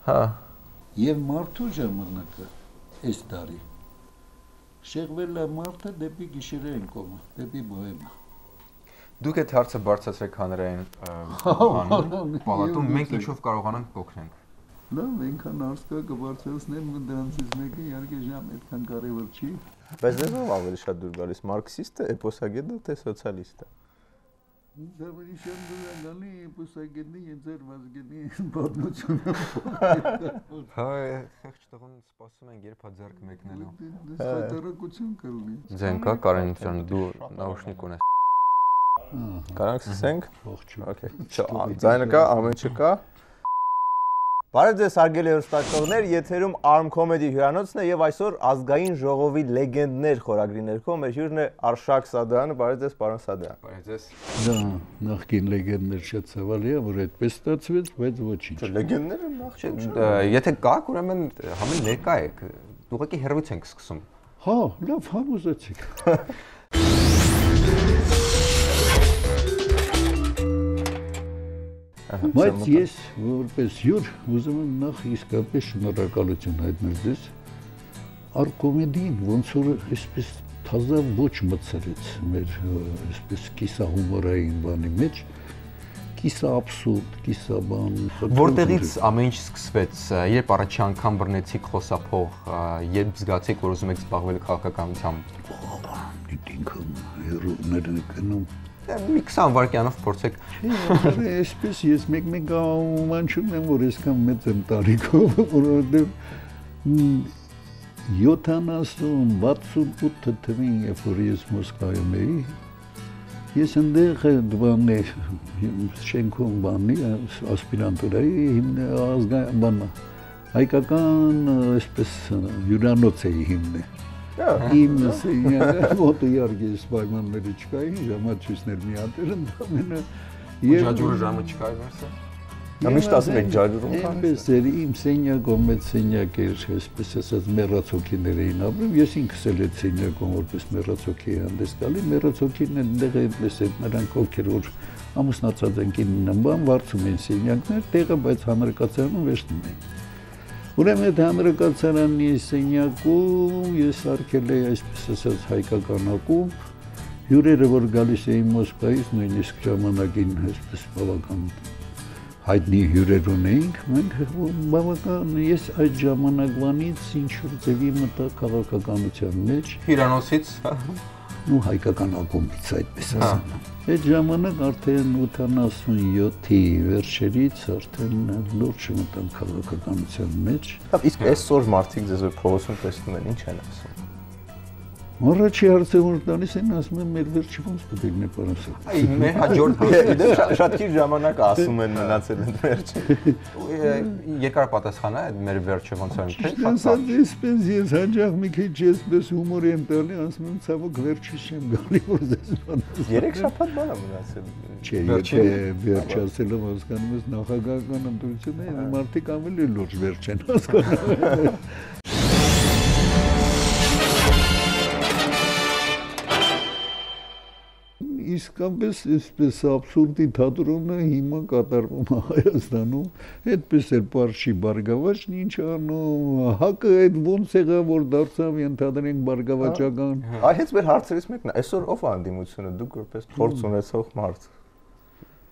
Հա։ Եվ մարդու ժամանակը այս տարի շեղվել է մարդը դեպի գիշերային կոմը, դեպի բոհեմա։ Դուք այդ հարցը բարձրացրեք հանրային բանում, պալատում, մենք ինչով կարողանանք կօգնենք։ Լավ, այնքան հարց կա կբարձրացնեմ, դրանցից մեկը իհարկե ժամ այդքան կարևոր չի։ Բայց դες ով ավելի շատ դուր գալիս, մարքսիստը, էպոսագետը, թե սոցիալիստը։ Զավարիշյան դուրագանի էպոսագետի ենձեր վազգետի պատմությունը։ Հա, խեղճ տղան սպասում են երբ հա ձեռք մեկնելու։ Սատարակություն կլինի։ Ձեն կա Կարենցյան, դու նաուշնիկ ունես։ Կարանք սկսենք։ Ողջույն։ Okay։ Ձայնը կա, ամեն ինչը կա։ Բարև ձեզ հարգելի հեռուստացողներ, եթերում Arm Comedy հյուրանոցն է եւ այսօր ազգային ժողովի լեգենդներ խորագրի ներքո մեր հյուրն է Արշակ Սադոյանը, բարև ձեզ պարոն Սադոյան։ Բարև ձեզ։ Դա նախկին լեգենդներ շատ ցավալի է, որ այդպես ստացվեց, բայց ոչինչ։ Լեգենդները նախ Եթե կաք, ուրեմն համեն ներկա եք, ուղղակի հերվից ենք սկսում։ Հա, լավ, համոզեցիք։ Բայց ես որպես հյուր ուզում եմ նախ իսկապես շնորհակալություն հայտնել ձեզ Արկոմեդին, ոնց որ այսպես թազա ոչ մտցրեց մեր այսպես կիսահումորային բանի մեջ, կիսա աբսուրդ, կիսա բան։ Որտեղից ամեն ինչ սկսվեց, երբ առաջի անգամ բռնեցիք խոսափող, երբ զգացիք, որ ուզում եք զբաղվել քաղաքականությամբ։ Ինքն հերոներ գնում։ Մի 20 վայրկյանով փորձեք։ Այսպես ես մեկ ամանչում եմ, որ այսքան մեծ եմ տարիքով, որովհետև 70-68 թվականին, երբ որ ես Մոսկվայում էի, ես այնտեղ բանը շենքում բանի ասպիրանտուրայի հայկական այսպես հյուրանոց էի հիմնել։ Իմ սենյակը մոտը իհարկե պայմանները չկային, ժամացույցներ մի հատ էր ընդամենը։ Ջաջուրը ժամը չկար վերսը։ Միշտ ասում եք ջաջուրում կան։ Այնպես էր, իմ սենյակում մեծ սենյակ էր, այսպես ասած մեռածոքիներ էին ապրում, ես ինքս էլ այդ սենյակում որպես մեռածոքի էի հանդես գալի, մեռածոքիներն այնտեղ այնպես այդ նրանք ովքեր որ ամուսնացած են կինն բան, վարձում էին սենյակներ, տեղը բայց հանրակացարանում վերցնում էին։ Ուրեմն այդ հանրակացարանի սենյակում ես արկել էի այսպես ասած հայկական ակումբ, հյուրերը որ գալիս էին Մոսկվայից, նույնիսկ ժամանակին այսպես բավական հայտնի հյուրեր ունեինք, մենք բավական ես այդ ժամանակվանից ինչ-որ ձևի մտա քաղաքականության մեջ։ Հյուրանոցից ու հայկական ակումբից այդպես ասեմ։ Այդ ժամանակ արդեն 87-ի վերջերից արդեն լուրջ մտան քաղաքականության մեջ։ Իսկ այսօր մարդիկ ձեզ որ փողոցում տեսնում են, ինչ են ասում։ Առաջի հարցը որ տալիս են ասում են մեր վերջը ոնց պետք է պարոն։ Այ մեր հաջորդ Շատ քիչ ժամանակ ասում են մնացել են վերջը։ Երկար պատասխան է մեր վերջը ոնց է։ Ասած այսպես ես հաջող մի քիչ այսպես հումոր եմ տալի, ասում եմ ցավոք վերջից չեմ գալի որ ձեզ բան։ 3 շաբաթ բան է մնացել։ Չէ, եթե վերջ ասելով հասկանում ես նախագահական ընտրությունները մարդիկ ավելի լուրջ վերջ են հասկանում։ Իսկապես այսպես աբսուրդի թատրոնը հիմա կատարվում է Հայաստանում, այդպես էլ Պարշի Բարգավաճն ինչ անում, հակը այդ ոնց եղավ որ դարձավ ենթադրենք բարգավաճական։ Այ հենց մեր հարցերից մեկն է, այսօր ով է անդիմությունը, դուք որպես փորձ ունեցող մարդ։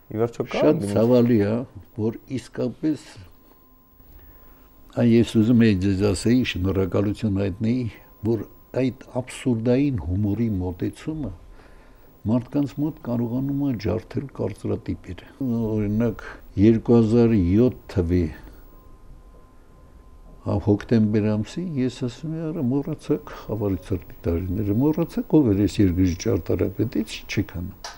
Ի վերջո կա շատ ցավալի է, որ իսկապես ես ուզում եի ձեզ ասեի, շնորհակալություն հայտնեի, որ այդ աբսուրդային հումորի մոտեցումը մարդկանց մոտ կարողանում է ջարդել կարծրատիպեր։ Օրինակ 2007 թվի հոկտեմբեր ամսին ես ասում եմ, արա մոռացաք խավարիցարդի տարիները, մոռացաք ով էր այս երկրի ճարտարապետից, չեք անում։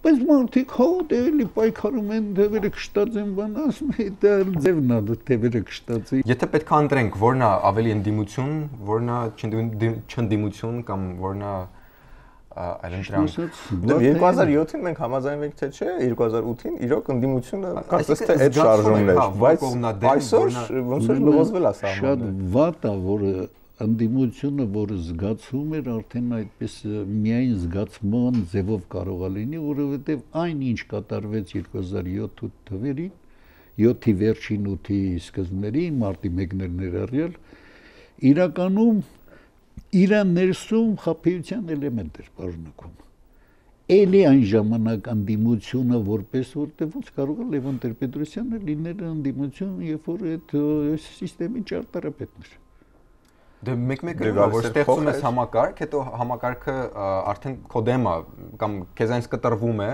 Բայց մարդիկ հա դեպի պայքարում են, դեպերը կշտած են բան, ասում են դա ձևն է, դեպերը կշտած են։ Եթե պետք է ընտրենք, որն է ավելի ընդդիմություն, որն է չընդդիմություն կամ որն է այլն դրանք։ 2007-ին մենք համաձայնվենք թե չէ, 2008-ին իրոք ընդդիմությունը կարծես թե այդ շարժումն էր, բայց այսօր ոնց որ լողոզվել է սա։ Շատ վատ է, որ անդիմությունը, որը զգացում էր, արդեն այդպես միայն զգացման ձևով կարող է լինի, որովհետև այն ինչ կատարվեց 2007 թվերին, 7-ի վերջին 8-ի սկզբներին, մարտի 1-ներ ներառյալ, իրականում իր ներսում խաբեության էլեմենտ էր պարունակում։ Էլի այն ժամանակ անդիմությունը որպես որտեղ ոնց կարող է Լևոն Տեր-Պետրոսյանը լինել անդիմություն, երբ որ այդ սիստեմի ճարտարապետն էր։ Դե մեկ-մեկ որ ստեղծում ես համակարգ, հետո համակարգը արդեն քո դեմ է կամ քեզանից կտրվում է,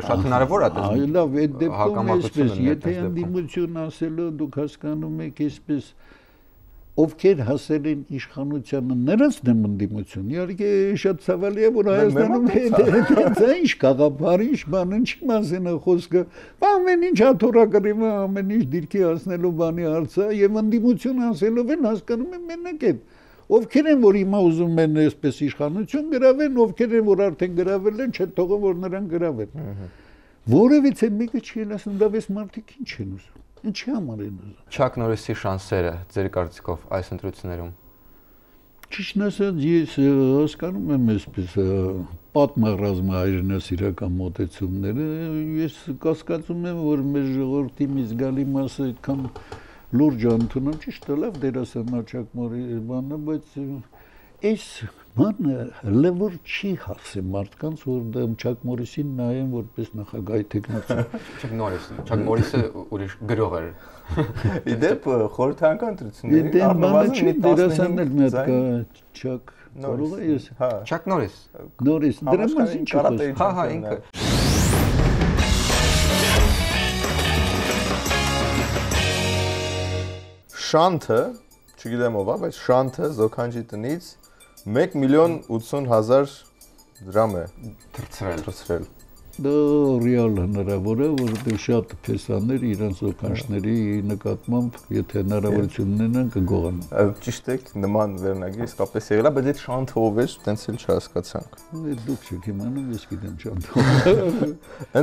շատ հնարավոր է դա։ Լավ, այդ դեպքում էսպես, եթե անդիմություն ասելով դուք հասկանում եք էսպես ովքեր հասել են իշխանությանը նրանց դեմ անդիմություն, իհարկե շատ ցավալի է, որ Հայաստանում դա ինչ գաղափար, ինչ բան, ինչի մասին է խոսքը, ամեն ինչ աթոռակրիվ է, ամեն ինչ դիրքի հասնելու բանի հարց է, եւ անդիմություն ասելով են հասկանում են մենակ այդ, ովքեր են, որ հիմա ուզում են այսպես իշխանություն գրավեն, ովքեր են, որ արդեն գրավել են, չեն թողում, որ նրանք գրավեն։ Որևիցե մեկը չի ասում, դա վես մարդիկ ինչ են ուզում։ Ինչի համար են ուզում։ Չակ Նորիսի շանսերը ձեր կարծիքով այս ընտրություններում։ Ճիշտն ասած, ես հասկանում եմ այսպես պատմառազմահայրենասիրական մոտեցումները, ես կասկածում եմ, որ մեր ժողովրդի մի զգալի մասը այդքան լուրջ ընդունում, ճիշտ է, լավ դերասան Չակ Նորիսի բանը, բայց այս բանը լեւոր չի հասցե մարդկանց, որ դա Չակ Նորիսին նայեն որպես նախագահի տեխնացու։ Չակ Նորիսը ուրիշ գրող էր։ Իդեպ խորհրդանական ընտրությունների առնվազն մի դերասանն էլ մի հատ կա Չակ կարող է ես։ Հա։ Չակ Նորիս։ Նորիս, դրա մասին չի խոսում։ Հա, ինքը։ Շանթը, չգիտեմ ով է, բայց Շանթը Զոքանջի տնից 1,80,000 դրամ է թրծրել։ Դա ռեալ հնարավոր է, որովհետև շատ փեսաներ իրանց օգնիչների նկատմամբ, եթե հնարավորություն ունենան, կգողանան։ Ճիշտ է, նման վերնագիր իսկապես եղել է, բայց այդ Շանթը ով էր, տենց էլ չհասկացանք։ Դուք չեք իմանում, ես գիտեմ Շանթը։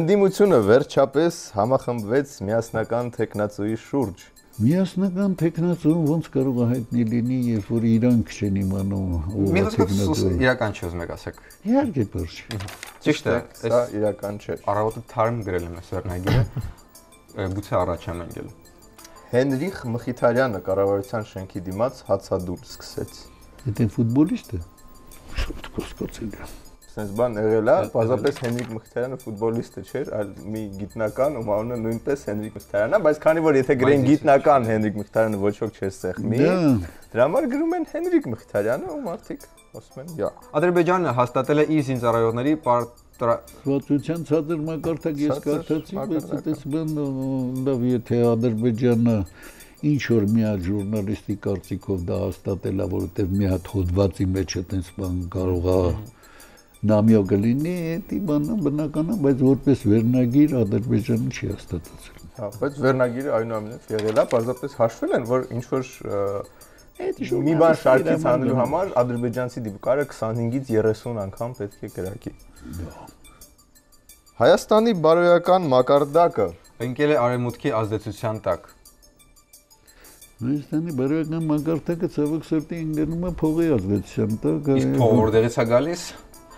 Ընդդիմությունը վերջապես համախմբվեց միասնական տեխնացուի շուրջ։ Միասնական տեխնացուն ոնց կարող է հայտնի լինի, երբ որ իրանք չեն իմանում ով է տեխնացու։ Իրական չի ուզում եք ասեք։ Իհարկե բարձ։ Ճիշտ է, սա իրական չէ։ Առավոտը թարմ գրել եմ այս վերնագիրը, գուցե առաջ եմ ընկել։ Հենրիխ Մխիթարյանը կառավարության շենքի դիմաց հացադուլ սկսեց։ Դա ֆուտբոլիստ է։ Շատ կասկածելի է։ Sense բան եղել է, բազապես Հենրիկ Մխիթարյանը ֆուտբոլիստը չէր, այլ մի գիտնական, ում անունը նույնպես Հենրիկ Մխիթարյանն է, բայց քանի որ եթե գրեն գիտնական Հենրիկ Մխիթարյանը ոչ ոք չէր սեղմի, դրա համար գրում են Հենրիկ Մխիթարյանը, ում արդիկ ասում են, «Յա»։ Ադրբեջանը հաստատել է իր զինծառայողների Պատվության ցածր մակարդակ ես կարդացի, բայց այդպես բան լավ, եթե Ադրբեջանը ինչ որ մի հատ ժուրնալիստի կարծիքով դա հաստատել է, որովհետև մի հատ հոդվածի մեջ այդպես բան կարող է նամյոկ լինի, դա բանը բնական է, բայց որպես վերնագիր Ադրբեջանը չի հաստատացել։ Հա, բայց վերնագիրը այնուամենայնիվ եղել է, պարզապես հաշվել են, որ ինչ որ մի բան շարքից հանելու համար ադրբեջանցի դիպկարը 25-ից 30 անգամ պետք է գրակի։ Հայաստանի բարոյական մակարդակը ընկել է արևմուտքի ազդեցության տակ։ Հայաստանի բարոյական մակարդակը ցավոք սրտի ընկնում է փողի ազդեցության տակ։ Իսկ փողը որտեղից է գալիս։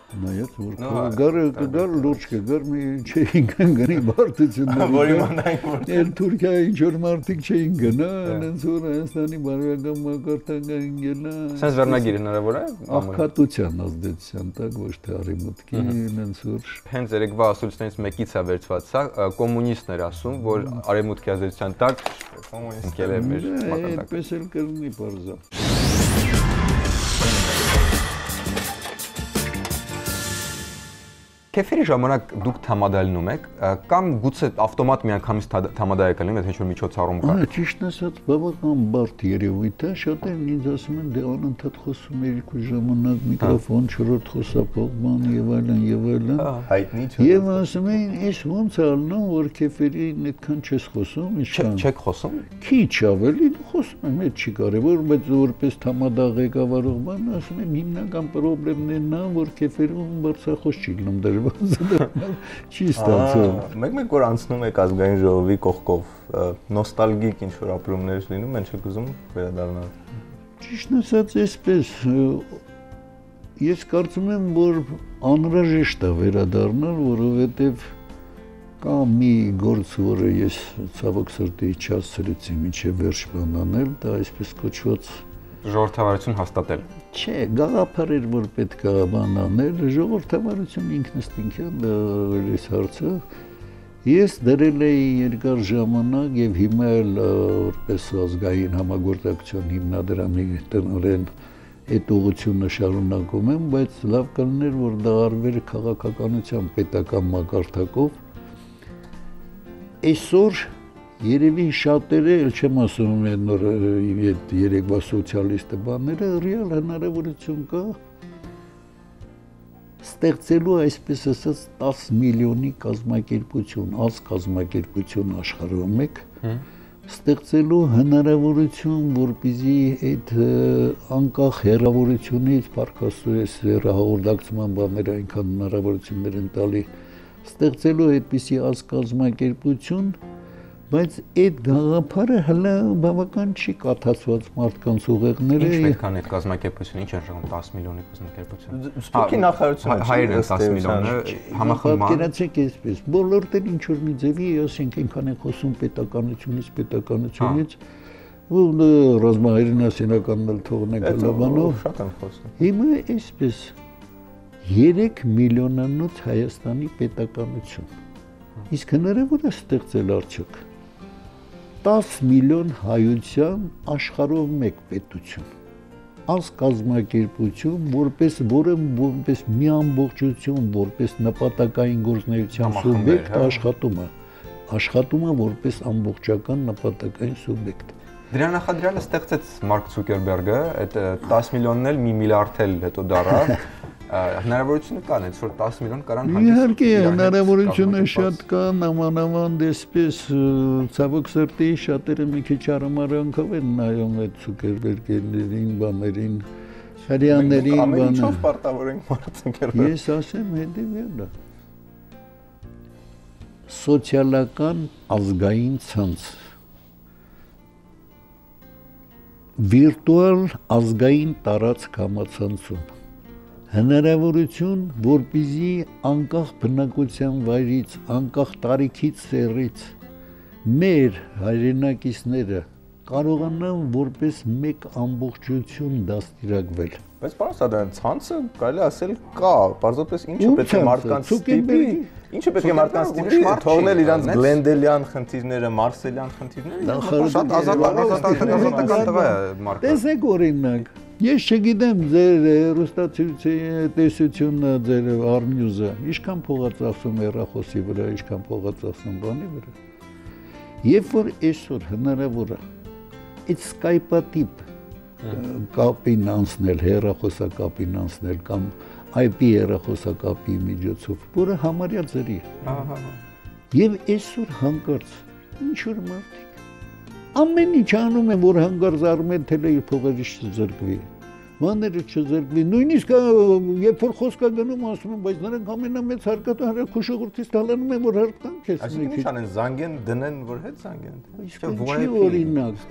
Նայած որ գար լուրջ կգար մի չէին գնի բարդությունները որ իմանային որ էլ Թուրքիայի ինչ որ մարդիկ չէին գնա այնց որ Հայաստանի բարոյական մակարդակը ընկելա Սենց վերնագիր հնարավոր է աղքատության ազդեցության տակ ոչ թե արևմուտքի այնց որ հենց երեկվա ասուլիսներից մեկից է վերցված սա կոմունիստներ ասում որ արևմուտքի ազդեցության տակ ընկել է մեր մակարդակը այդպես էլ կլինի բարձա Քեֆերի ժամանակ դուք թամադալնում եք կամ գուցե ավտոմատ միանգամից թամադայ եք լինում, եթե ինչ-որ միջոցառում կա։ Ճիշտ ասած, բավական բարդ երևույթ է, շատերն ինձ ասում են, դե անընդհատ խոսում է 2 ժամանակ միկրոֆոն, 4-րդ խոսափող բան եւ այլն։ Հայտնի չէ։ Եվ ասում են, «Էս ոնց է ալնում, որ քեֆերին այդքան չես խոսում, ինչքան»։ Չեք խոսում։ Քիչ ավելի խոսում եմ, այդ չի կարևոր, բայց որպես թամադա ղեկավարող բան ասում եմ, հիմնական խնդիրներն են, որ քեֆերում բարձրախոս չի լինում դեռ Չի ստացվում։ Մեկ որ անցնում եք ազգային ժողովի կողքով, նոստալգիկ ինչ որ ապրումներ լինում են, չեք ուզում վերադառնալ։ Ճիշտ ասած, այսպես ես կարծում եմ, որ անհրաժեշտ է վերադառնալ, որովհետև կա մի գործ, որը ես ցավոք սրտի չհասցրեցի մինչև վերջ բանանել, դա այսպես կոչված ժողովրդավարություն հաստատել։ Չէ, գաղափար էր, որ պետք է բանանել, ժողովրդավարություն ինքնըստինքյան դա այս հարցը ես դրել էի երկար ժամանակ եւ հիմա էլ որպես ազգային համագործակցություն հիմնադրամի տնօրեն այդ ուղղությունը շարունակում եմ, բայց լավ կլիներ, որ դա արվեր քաղաքականության պետական մակարդակով։ Այսօր երևի շատերը, ել չեմ ասում նոր այդ երեկվա սոցիալիստը բաները, ռեալ հնարավորություն կա ստեղծելու այսպես ասած 10 միլիոնի կազմակերպություն, կազմակերպություն աշխարհում մեկ, ստեղծելու հնարավորություն, որպեսզի այդ անկախ հեռավորությունից պարկասուես հեռահաղորդակցման բաները այնքան հնարավորություններ են տալի, ստեղծելու այդպիսի կազմակերպություն, բայց այդ գաղափարը հələ բավական չի կաթացված մարդկանց ուղեղները։ Ինչ պետք է այդ կազմակերպությունը, ինչ է ժողովում 10 միլիոնի կազմակերպություն։ Սպորտի նախարարությունը հայերն 10 միլիոնը համախմբման։ Պատկերացեք այսպես, բոլորտեն ինչ որ մի ձևի, ասենք այնքան են խոսում պետականությունից, ու ռազմահայրենասենականն էլ թողնենք լավանով։ Շատ են խոսում։ Հիմա այսպես 3 միլիոնանոց Հայաստանի պետականություն։ Իսկ հնարավոր է ստեղծել արդյոք 10 միլիոն հայության աշխարհով մեկ պետություն, կազմակերպություն, որպես մի ամբողջություն, որպես նպատակային գործունեության սուբյեկտ աշխատում է որպես ամբողջական նպատակային սուբյեկտ։ Դրա նախադրյալը ստեղծեց Մարկ Ցուկերբերգը, այդ 10 միլիոնն էլ մի միլիարդ էլ հետո դառավ։ Հնարավորությունը կան, այդ որ 10 միլիոն կարան հանդես։ Իհարկե, հնարավորությունը շատ կա, նամանավանդ այսպես ցավոք սրտի շատերը մի քիչ արամարանքով են նայում այդ Ցուկերբերգերին, բաներին, հрьяաներին, բանը։ Ինչով պարտավորենք Մարկ Ցուկերբերգը։ Ես ասեմ հետևյալը։ Սոցիալական ազգային ցանց վիրտուալ ազգային տարածք համացանցում հնարավորություն, որպեսզի անկախ բնակության վայրից, անկախ տարիքից, սեռից մեր հայրենակիցները կարողանան որպես մեկ ամբողջություն դաստիարակվել։ Բայց պարոն Սադարյան, ցանցը կարելի ասել կա, պարզապես ինչը պետք է մարդկանց ստիպի, ինչը պետք է մարդկանց ստիպի թողնել իրանց գլենդելյան խնդիրները, մարսելյան խնդիրները, շատ ազատական տղա է Մարկը։ Տեսեք օրինակ, ես չգիտեմ ձեր հեռուստացույցի ձեր Arnews-ը, ինչքան փող է ծախսում հեռախոսի վրա, ինչքան փող է ծախսում բանի վրա։ Երբ որ այսօր հնարավոր է այդ Skype-տիպ կապին անցնել, հեռախոսակապին անցնել կամ IP հեռախոսակապի միջոցով, որը համարյա ձերի է։ Եվ այսօր հանկարծ ինչ որ մարդիկ ամեն ինչ անում են, որ հանկարծ Արմենտելը իր փողերը չզրկվի, բաները չզրկվի, նույնիսկ երբ որ խոսք է գնում ասում են, բայց նրանք ամենամեծ հարկատու հրաշքուշողորտից տալանում են, որ հարկան քեզ։ Այսինքն ինչ անեն, զանգեն դնեն, որ հետ զանգեն։ Ինչի օրինակ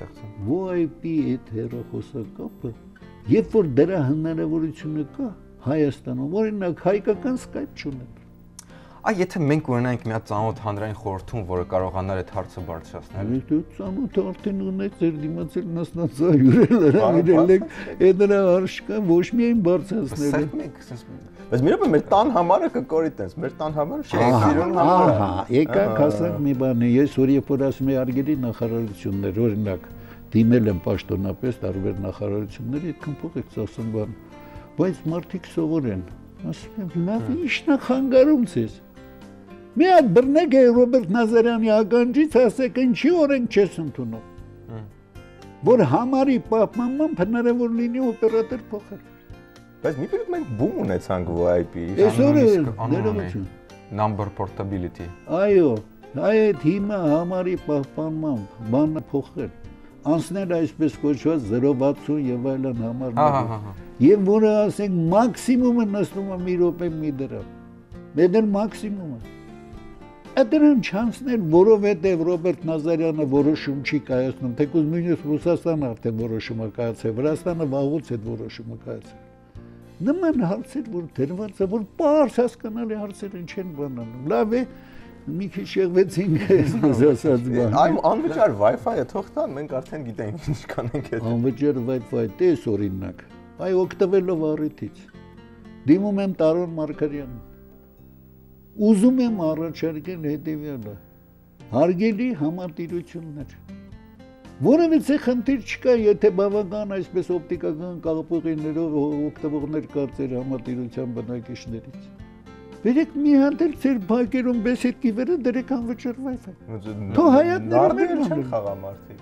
VIP այդ հեռախոսակապը, երբ որ դրա հնարավորությունը կա Հայաստանում, օրինակ հայկական Skype չունեն։ Եթե մենք ունենայինք մի հատ ծանոթ հանրային խորհրդում, որը կարողանար այդ հարցը բարձրացնել։ Դու ծանոթ արդեն ունեք, ձեր դիմացել նստած հյուրել հրավիրել եք, այդ նրա արժքը ոչ միայն բարձրացնել։ Բայց մի րոպե մեր տան համարը կկորի տես, մեր տան համարը չէ, սիրուն համարը։ Ահա, եկանք ասենք մի բան, ես որ երբ որ ասում եմ արգելի նախարարություններ, օրինակ դիմել եմ պաշտոնապես տարբեր նախարարությունների, այդքան փող եք ծախսում բան, բայց մարդիկ սովոր են, ասում եմ լավ ի՞նչն է խանգարում ցես։ Մի հատ բռնեք Ռոբերտ Նազարյանի ականջից, ասեք ինչի օրենք չես ընդունում։ Որ համարի պահպանմամբ հնարավոր լինի օպերատոր փոխել։ Բայց մի պերիոդ մենք բում ունեցանք VIP-ի։ Այսօր ներողություն։ Number portability։ Այո, այդ հիմա համարի պահպանմամբ բանը փոխել։ Անցնել այսպես կոչված 060 եւ այլն համարներ։ Եվ որը ասենք մաքսիմումը նստում է մի րոպե մի դրամ։ Մեդել մաքսիմումը։ Դրան չանցնել, որովհետև Ռոբերտ Նազարյանը որոշում չի կայացնում, թեկուզ նույնիսկ Ռուսաստանը արդեն որոշում է կայացել, Վրաստանը վաղուց այդ որոշումը կայացել։ Նման հարցեր, որ դրված է, որ պարզ հասկանալի հարցեր չեն բանանում։ Լավ է, մի քիչ եղվեցինք այսպես ասած բան։ Այո, անվճար Wi-Fi-ը թող տան, մենք արդեն գիտենք ինչ կանենք այդ։ Անվճար Wi-Fi տես օրինակ։ Այ օգտվելով առիթից։ Դիմում եմ Տարոն Մարգարյանին։ Ուզում եմ առաջարկել հետևյալը. հարգելի համատիրություններ, որևէ խնդիր չկա, եթե բավական այսպես օպտիկական կապուղիներով օգտվողներ կա ձեր համատիրության բնակիչներից։ Բերեք մի հատ էլ ձեր բակերում բեսեդկի վրա դրեք անվճար Wi-Fi։ Թող հայատները չեն խաղամարտի։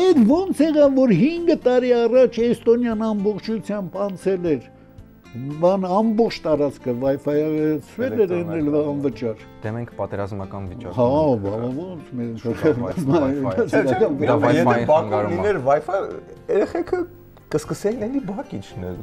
Այդ ոնց եղավ, որ 5 տարի առաջ Էստոնիան ամբողջությամբ անցել էր բան ամբողջ տարածքը Wi-Fi-ը էր էնել անվճար։ Դե մենք պատերազմական վիճակում։ Հա, ոնց մենք Wi-Fi բակումներ Wi-Fi երեխեքը կսկսեին էլի բակ իջնել։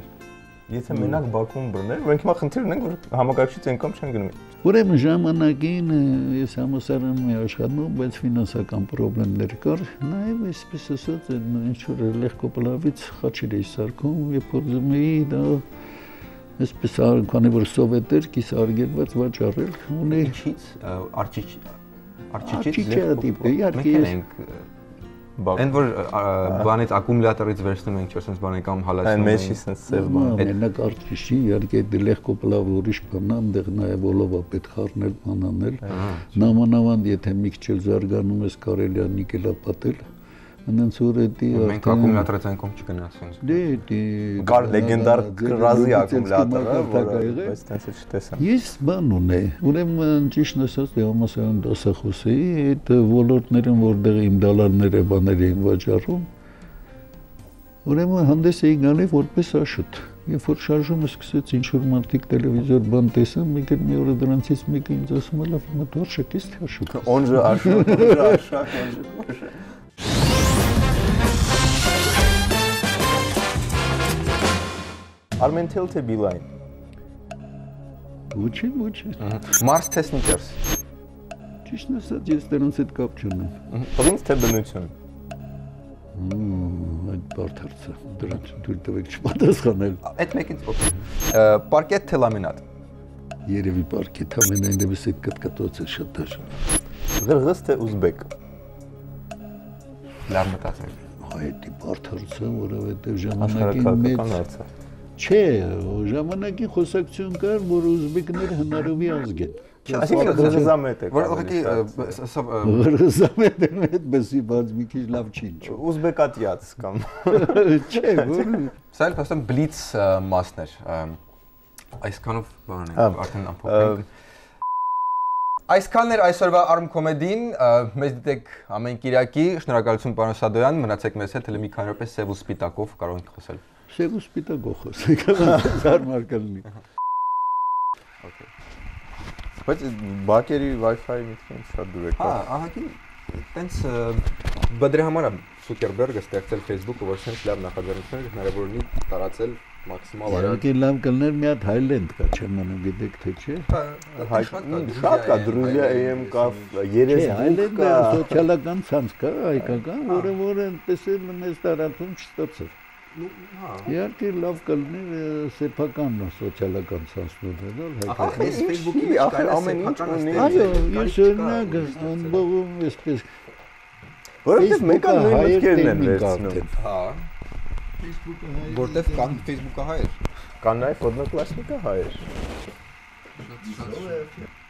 Եթե մենակ բակում բռներ, մենք հիմա խնդիր ունենք, որ համակարգչից այնքան չեն գնում։ Ուրեմն ժամանակին ես համալսարանում էի աշխատում, բայց ֆինանսական խնդիրներ կար, նաև այսպես ասած ինչ որ լեգկոպլավից խաչեր էի սարքում, երբ փորձում էի դա այսպես քանի որ սովետ էր, կիսարգելված վաճառել, ունեի ինչից արչիչից իհարկե Այն որ բանից ակումուլյատորից վերցնում ենք ինչ-որ բան կամ հալածում են մեջի sense սև բան մենակ արչիչի իհարկե լեգկոպլավ ուրիշ բան այնտեղ նաև ոլովա պետք խառնել բանանել նամանավանդ եթե մի քիչ զարգանում ես կարելի է նիկելապատել Անենց որ էդի մենք ակումուլյատորից այն կողմ չգնացինք դե կար լեգենդար կրազի ակումուլյատորը որը բայց տենց չտեսա Ես բան ունեի ուրեմն ճիշտ ասած դե համասարան դասախոս էի այդ ոլորտներում որտեղ իմ դալարները բաներ էին վաճառում ուրեմն հանդես էի գալի որպես աշոտ երբ որ շարժումը սկսեց ինչ որ մարդիկ տելևիզոր բան տեսան մի օրը դրանցից մեկը ինձ ասում է լավ հիմա դու աշոտ ես թե աշոտ օնժը աշոտ օնժը աշոտ Armentel թե Beeline Ոչի Mars թե Snickers Ճիշտն ասած ես դրանց հետ կապ չունեմ Prince թե բնություն Այդ բարդ հարց է դրանց դուր տվեք չպատասխանել Այդ մեկից օքեյ Պարկետ թե լամինատ Երևի պարկետ ամենայնևս այդ կտկտոցը շատ դաժան Ղրղыз թե ուզբեկ Լավ մտածել Այդ բարդ հարց է որովհետև ժամանակին մեծ Չէ, ժամանակի խոսակցություն կար, որ ուզբեկները հնարովի ազգ են։ Այսինքն ղրղզամետ է։ Որ ուղղակի ղրղզամետ են այդպեսի բաց մի քիչ լավ չի ինչ։ Ուզբեկատյաց կամ։ Չէ, որ Սա էլ փաստորեն բլից մասներ։ Այսքանով բան ենք արդեն ամփոփենք։ Այսքանն էր այսօրվա Arm Comedy-ին, մեզ դիտեք ամեն կիրակի, շնորհակալություն պարոն Սադոյան, մնացեք մեզ հետ, հələ մի քանի րոպե սև ու սպիտակով կարող ենք խոսել։ Սև ու սպիտակով խոսենք, զարմար կլինի։ Okay։ Բայց բակերի Wi-Fi-ի միտքին շատ դուր եկա։ Հա, ահագին տենց բդրի համար է Zuckerberg-ը ստեղծել Facebook-ը, որ sense լավ նախաձեռնություններ հնարավոր լինի տարածել մաքսիմալ արագ։ Իհարկե լավ կլներ մի հատ Highland կա, չեմ անում գիտեք թե չէ։ Շատ կա Druzia AM կա, 30 կա, սոցիալական ցանց կա, հայկական, որը այնպես էլ մեծ տարածում չստացավ։ Իհարկե լավ կլներ սեփական սոցիալական ցանցներ, հայկական Facebook-ի ախր ամեն ինչ ունի։ Այո, ես օրինակ անբողում այսպես որովհետև մեկը նույն մտքերն են վերցնում։ Հա։ Facebook-ը հայ։ Որտեվ կան Facebook-ը հայ էր։ Կան նաև Odnoklassnik-ը հայ էր։ Շատ